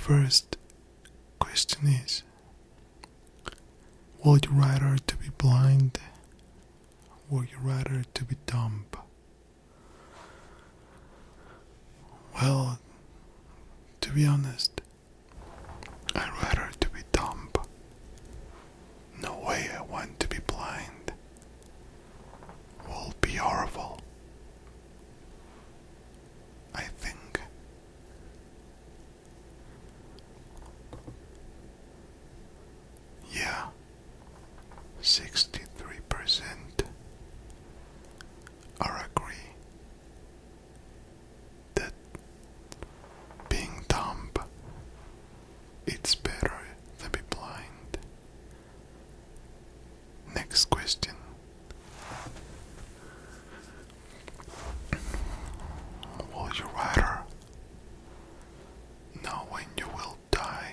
first question is, would you rather to be blind or would you rather to be dumb? Well, to be honest, I'd rather to be dumb. No way I want to be blind. Will be horrible. I think. Yeah, 63% are agree that being dumb it's better than be blind. Next question. Would you rather know when you will die?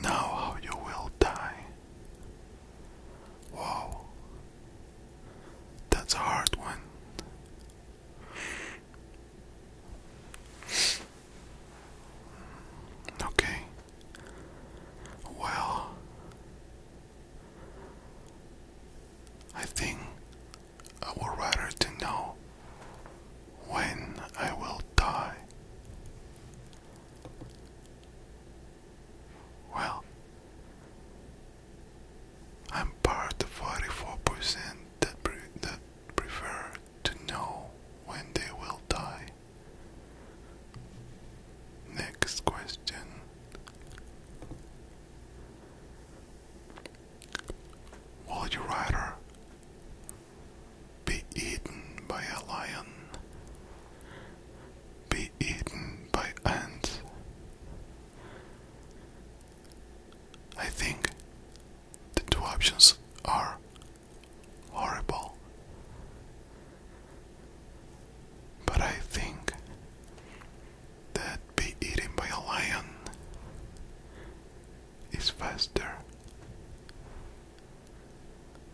Know how you will die? Whoa, that's a hard one. Okay, well, I think I would rather to know when I will die. Well, I'm part of 44% that prefer to know when they will die. Next question. Would you rather be eaten by a lion, be eaten by ants? I think the two options are horrible, but I think that be eaten by a lion is faster.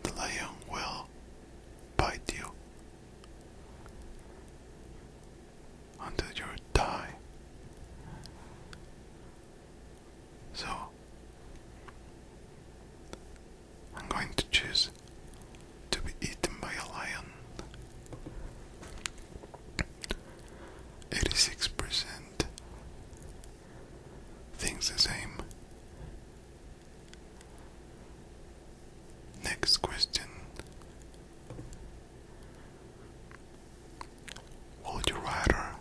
The lion will bite you until you die. So I'm going to choose to be eaten by a lion. 86% thinks the same. Next question. Would you rather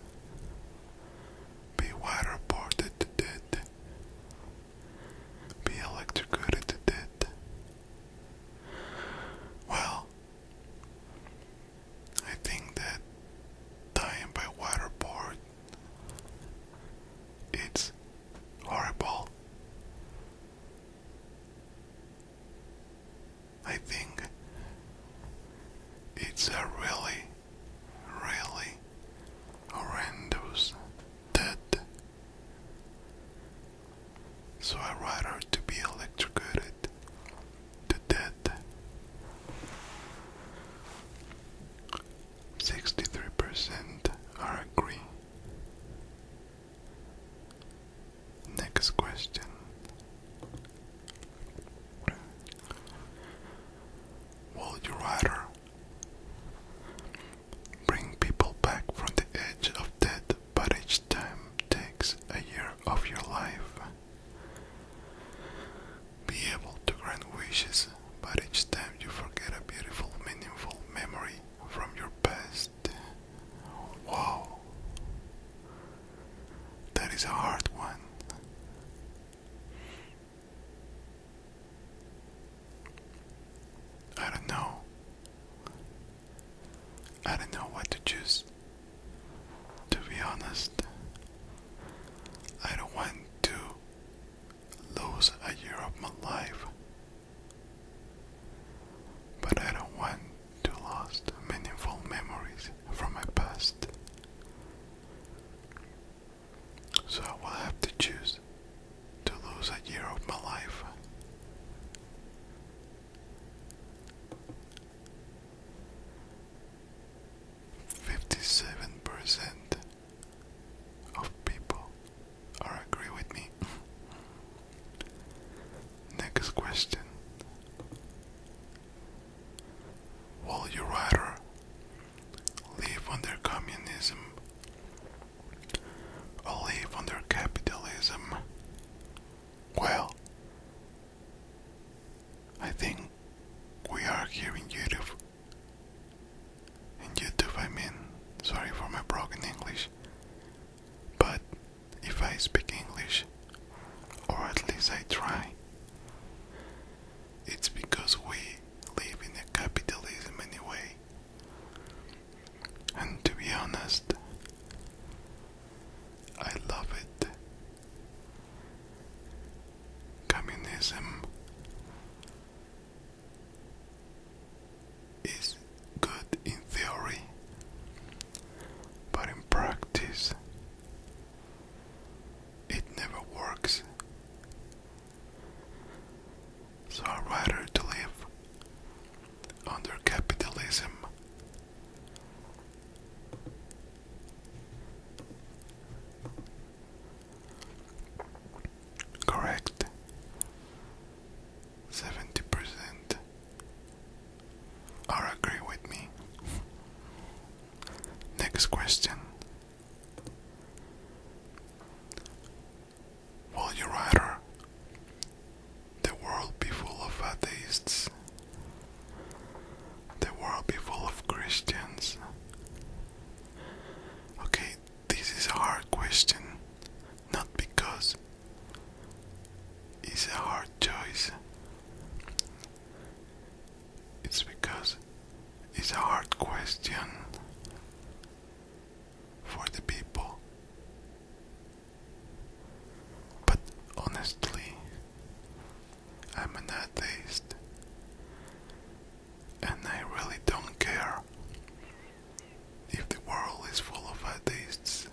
be waterboarded to death, be electrocuted to death? Well, I think that dying by waterboard it's horrible. I think it's a really, really horrendous death. So I'd rather to be electrocuted to death. 63% are agree. Next question. Would you rather bring people back from the edge of death, but each time takes a year of your life? Be able to grant wishes, but each time you forget a beautiful, meaningful memory from your past. Wow, that is a hard one. I don't know. I don't know what to choose. To be honest, I don't want to lose a year of my life, but I don't want to lose meaningful memories from my past. So I will have to choose to lose a year of my life. Of people Next question. Would you rather live under communism or live under capitalism? Well, I think we are here in YouTube. I mean, sorry for my broken English. But if I speak English, or at least I try, it's because we live in a capitalism anyway. And to be honest, I love it. Communism is good in theory, but in practice, it never works. So I'd rather to live under capitalism. Correct. 70% are agree with me. Next question. Would you rather the world be full of atheists, the world be full of Christians? Okay, this is a hard question, not because it's a hard choice, it's because it's a hard question for the people. But honestly, I'm an atheist, and I really don't care if the world is full of atheists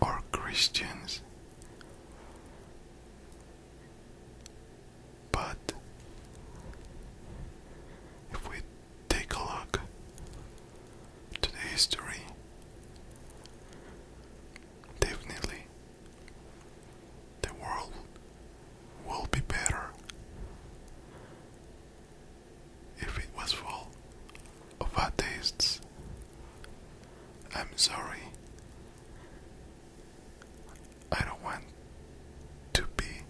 or Christians. But if we take a look to the history, definitely the world will be better if it was full of atheists. I'm sorry, I don't want to be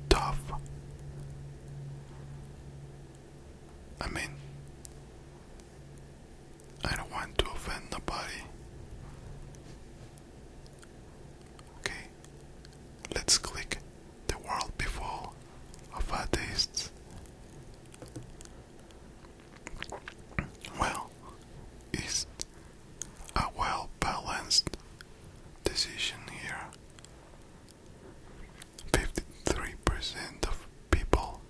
tough. I mean, I don't want to offend nobody. Okay, let's click the world be full of atheists. Well, it's a well-balanced decision here. 53% of people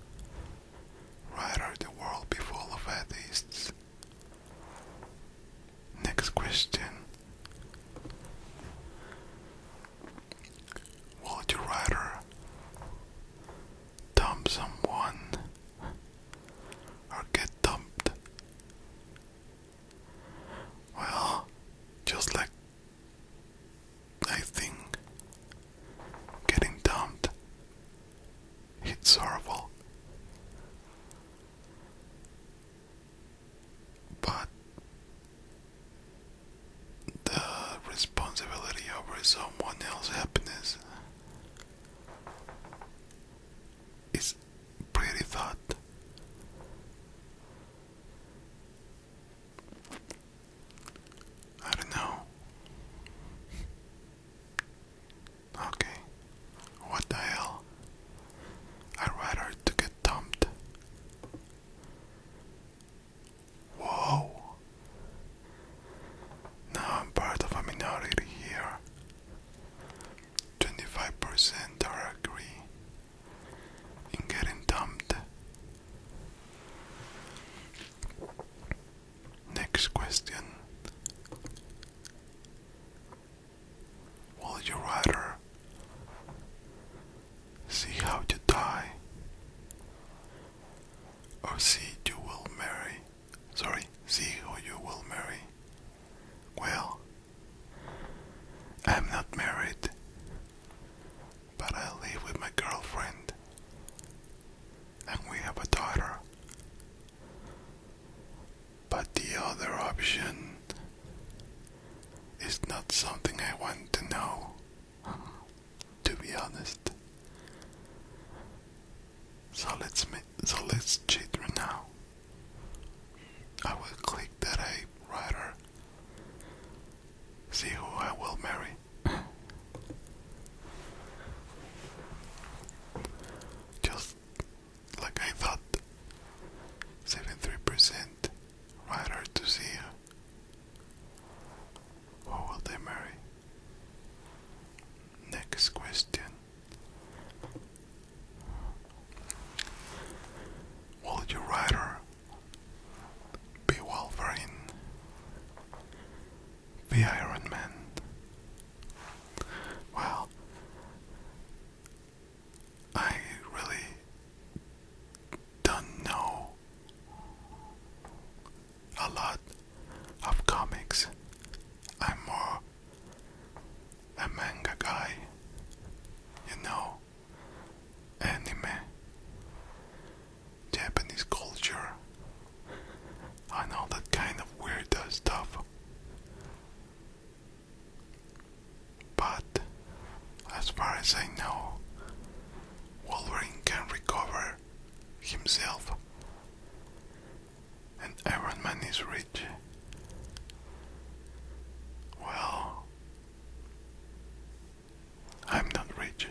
rather the world be full of atheists. Next question. Would you rather dump someone or get dumped? Well, just like I think getting dumped, it's horrible. But the responsibility over someone else's happiness is pretty thought. I don't know. Okay, what the hell? I'd rather to get dumped. Whoa. Now I'm part of a minority here. 25% are agree in getting dumped. Next question. Would you rather see how you die or see who you will marry? Well, I'm not married, but I live with my girlfriend. solution is not something I want to know, to be honest. So let's cheat right now. I will click that I writer. See who I will marry. Just like I thought, 73% writer to see who will they marry. Next question. Will your writer be Wolverine, the Iron Man? Well, I really don't know a lot of comics. I'm more a manga guy, anime, Japanese culture, and all that kind of weird stuff. But as far as I know, Wolverine can recover himself, and Iron Man is rich. Well, I'm not rich,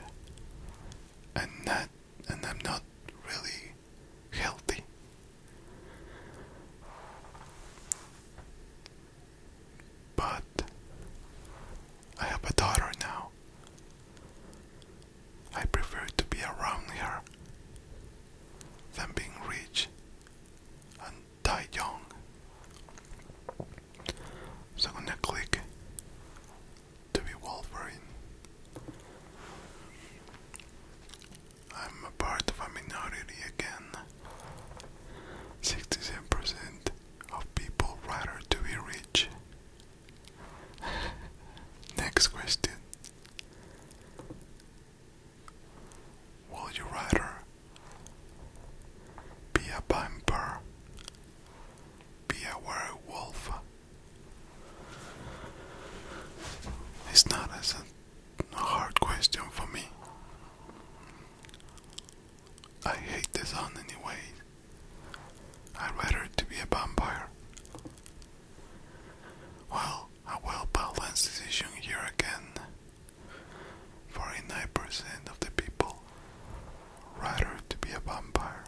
and I'm not really healthy. But I have a daughter now. I prefer to be around her than being rich and die young. So I'm gonna click to be Wolverine. I'm a part of a minority again. 67% of people rather to be rich. Next question. Will you rather be a vampire, be a werewolf? It's not as a hard question for me. I hate the sun anyway. I'd rather to be a vampire. Well, a well-balanced decision here again. 49% of the people rather to be a vampire.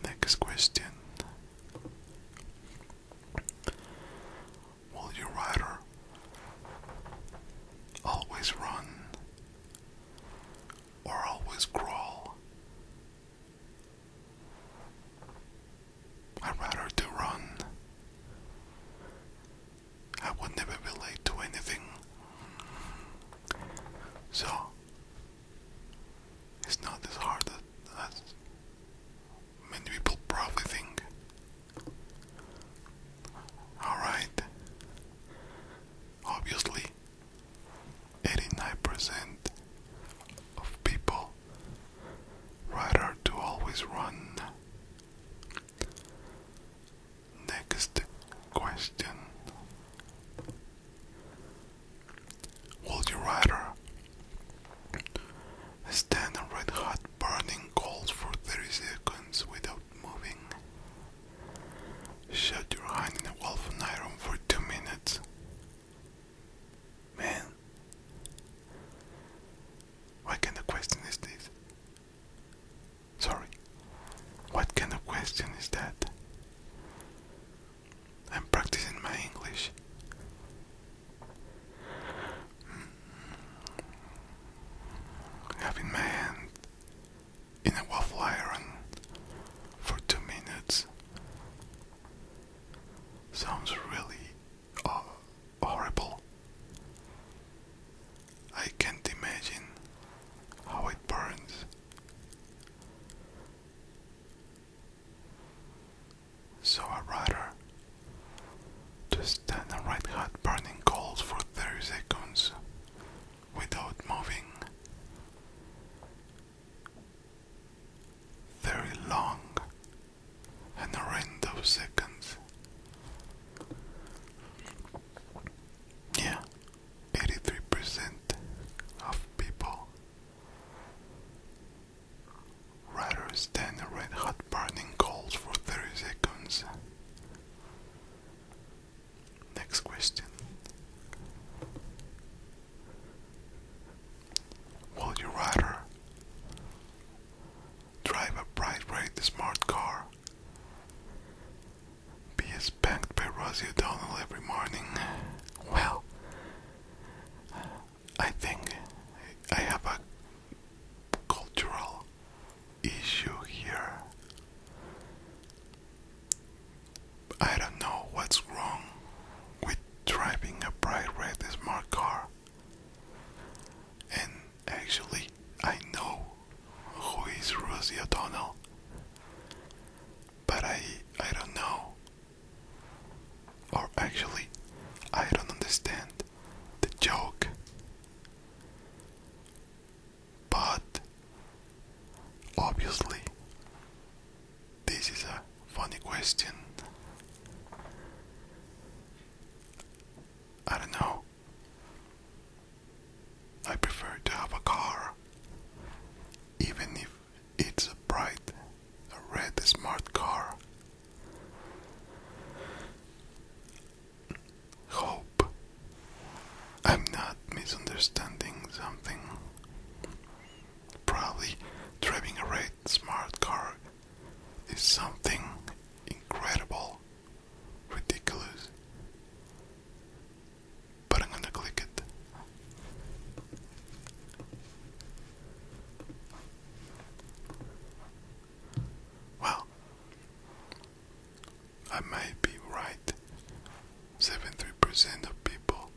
Next question. Will you rather always run or always crawl? I'd rather to run. I would never be late to anything. So, it's not as hard as many people probably think. Alright. Obviously, 89% of people rather to always run. Next question. Would you rather stand on red hot burning coals for 30 seconds without moving? Shut your hand in a wall of iron for 2 minutes? Man, what kind of question is this? Sorry, what kind of question is that? I'm practicing my English. Having my hand in a waffle iron for 2 minutes sounds really horrible. I can't imagine how it burns. stand a red hot burning coals for 30 seconds? Next question. Would you rather drive a bright red smart car, be spanked by Rosie O'Donnell every morning? Well, I think I have a cultural issue here. I don't know what's wrong with driving a bright red smart car. And actually, I know who is Rosie O'Donnell, but I don't know, or actually, I don't understand the joke. But obviously, this is a funny question. I don't know. I prefer to have a car, even if it's a bright, a red smart car. Hope I'm not misunderstanding something. Probably driving a red smart car is something incredible, ridiculous. But I'm gonna click it. Well, I might be right. 73% of people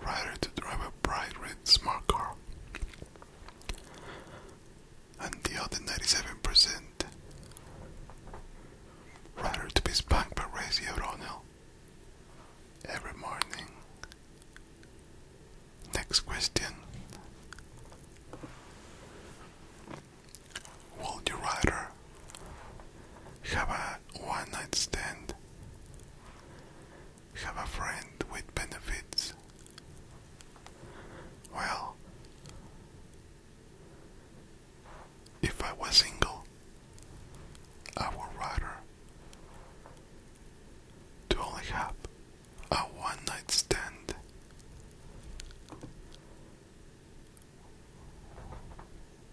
rather to drive a bright red smart car, and the other 97% rather to be spanked by Rosie O'Donnell every morning. Next question. Would you rather have a one-night stand, have a friend with benefits? Well, if I was single, I would rather to only have a one-night stand.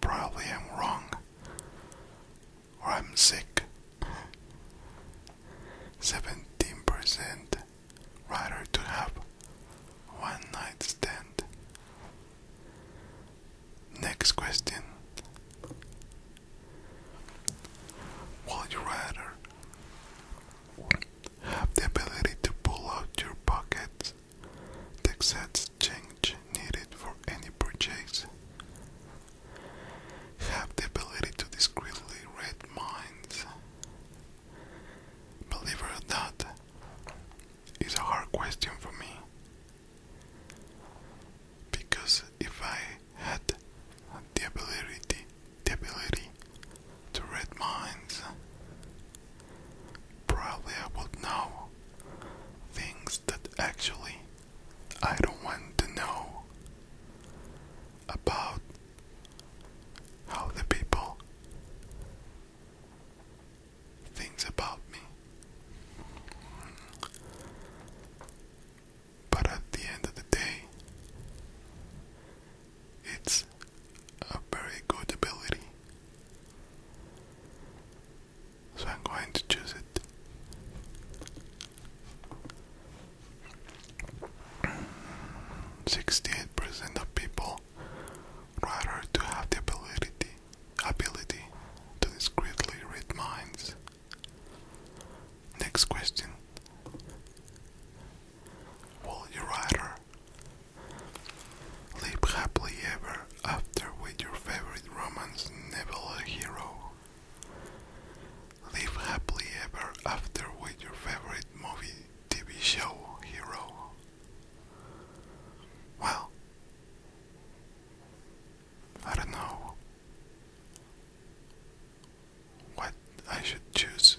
Probably I'm wrong, or I'm sick. 17% rather to have one night stand. Next question. Would you rather have the ability to pull out your pockets the exact change needed for any purchase, have the ability to discreetly read minds? Believe it or not, it's a hard question for me, because if I had the ability to read minds, probably I would know things that actually I don't want to know about how the people thinks about me. But at the end of the day, it's a very good ability, so I'm going to choose it. 68% of people rather to have the ability to discreetly read minds. Next question. Will you rather live happily ever after with your favorite romance novel hero? Live happily ever after with your favorite movie, TV show hero? Well, I don't know what I should choose.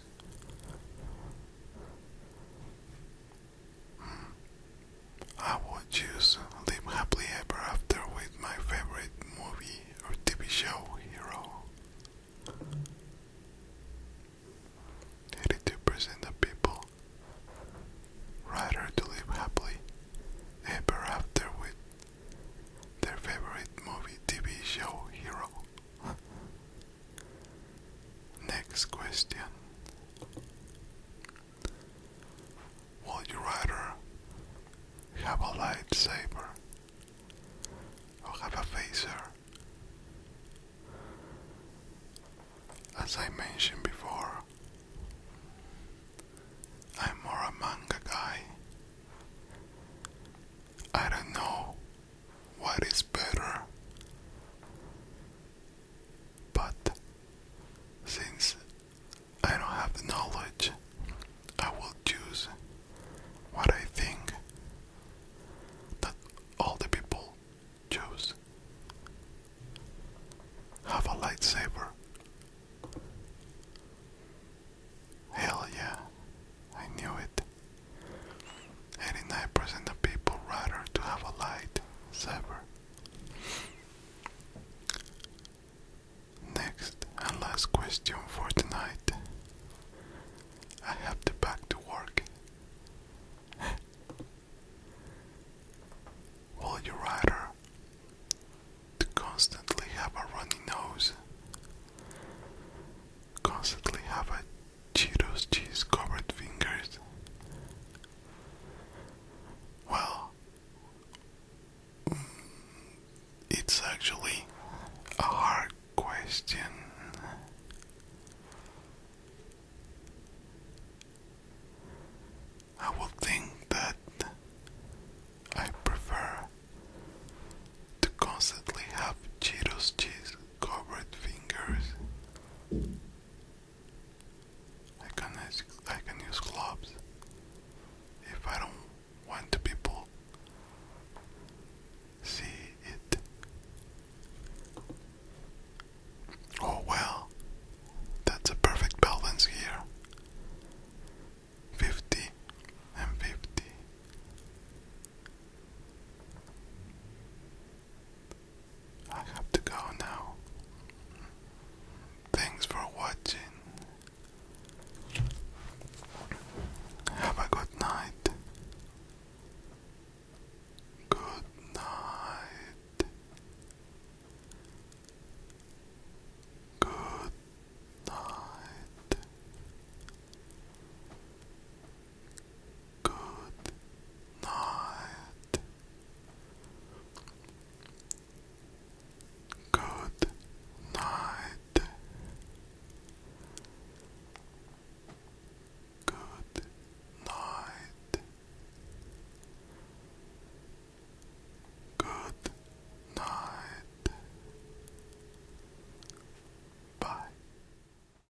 I would choose live happily ever after with my favorite movie or TV show hero. question. Would you rather have a lightsaber or have a phaser? As I mentioned before, I'm more a manga guy. I don't know what is better, but since I don't have the knowledge, I will choose what I think that all the people choose. Have a lightsaber. Hell yeah, I knew it. 89% of people rather to have a lightsaber. Next and last question for tonight. I have